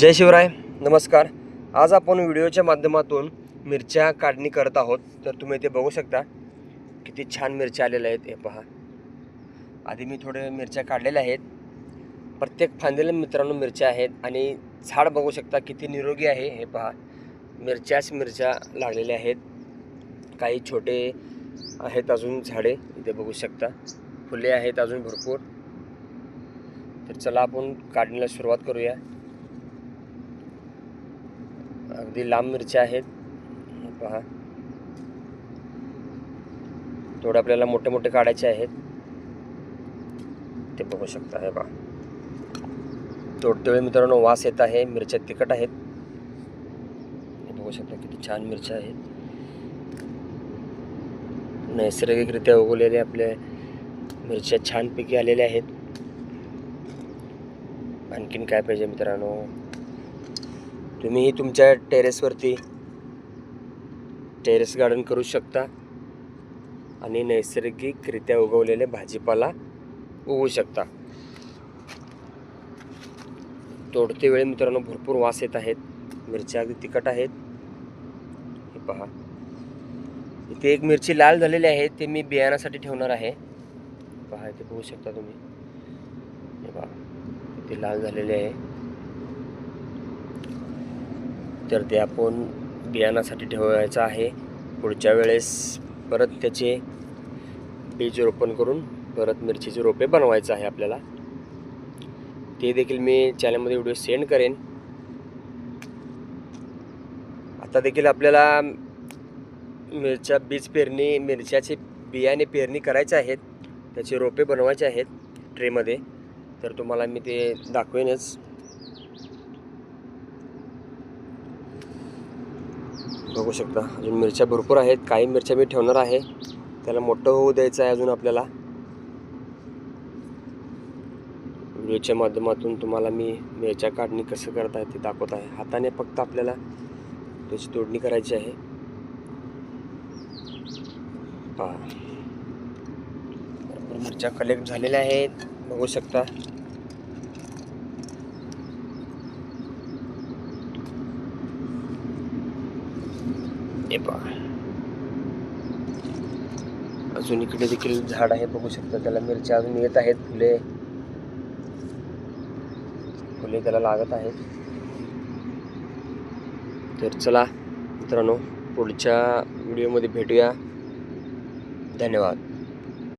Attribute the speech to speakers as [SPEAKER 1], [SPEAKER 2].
[SPEAKER 1] जय शिवराय, नमस्कार। आज आपण व्हिडिओच्या माध्यमातून मिरच्या काढणी करत आहोत। तर तुम्ही इथे बघू शकता किती छान मिरच्या आलेल्या आहेत। हे पहा, आधी मी थोडे मिरच्या काढलेल्या आहेत। प्रत्येक फांदीला मित्रांनो मिरच्या आहेत आणि झाड बघू शकता किती निरोगी आहे। हे पहा, मिरच्या लागलेल्या आहेत। काही छोटे आहेत अजून झाडे इथे बघू शकता, फुले आहेत अजून भरपूर। तर चला आपण काढणीला सुरुवात करूया। अगदी लांब मिरच्या आहेत, पहा। थोडे आपल्याला मोठे मोठे काढायचे आहेत, ते बघू शकता। हे पहा, तोडतेवेळी मित्रांनो वास येत आहे। मिरच्या तिखट आहेत, हे बघू शकता किती छान मिरच्या आहेत। नैसर्गिकरित्या उगवलेल्या आपल्या मिरच्या छानपैकी आलेल्या आहेत। आणखीन काय पाहिजे मित्रांनो, तुम्ही तुमच्या टेरेसवरती टेरेस गार्डन करू शकता आणि नैसर्गिकरित्या उगवलेले भाजीपाला उगवू शकता। तोडते वेळी मित्रांनो भरपूर वास येत आहेत। मिरच्या अगदी तिखट आहेत, हे पहा। इथे एक मिरची लाल झालेली आहे, ते मी बियाण्यासाठी ठेवणार आहे। पहा, इथे बघू शकता तुम्ही, हे पहा इथे लाल झालेले आहे। तर ते आपण बियाण्यासाठी ठेवायचं आहे। पुढच्या वेळेस परत त्याचे बीज रोपण करून परत मिरचीचे रोपे बनवायचं आहे आपल्याला। ते देखील मी चॅनलमध्ये व्हिडिओ सेंड करेन। आता देखील आपल्याला मिरच्याचे बियाणे पेरणी करायचे आहेत, त्याचे रोपे बनवायचे आहेत ट्रेमध्ये। तर तुम्हाला मी ते दाखवेनच। बघू शकता अजून मिरच्या भरपूर आहेत। काही मिरच्या मी ठेवणार आहे, त्याला मोठं होऊ द्यायचं आहे अजून आपल्याला। व्हिडिओच्या माध्यमातून तुम्हाला मी मिरच्या काढणी कसं करता आहे ते दाखवत आहे। हाताने फक्त आपल्याला त्याची तोडणी करायची आहे। पहा, भरपूर मिरच्या कलेक्ट झालेल्या आहेत, बघू शकता। हे पहा, अजून इकडे देखील झाड आहे, बघू शकता। त्याला मिरच्या अजून येत आहेत, फुले त्याला लागत आहेत। तर चला मित्रांनो, पुढच्या व्हिडिओमध्ये भेटूया। धन्यवाद।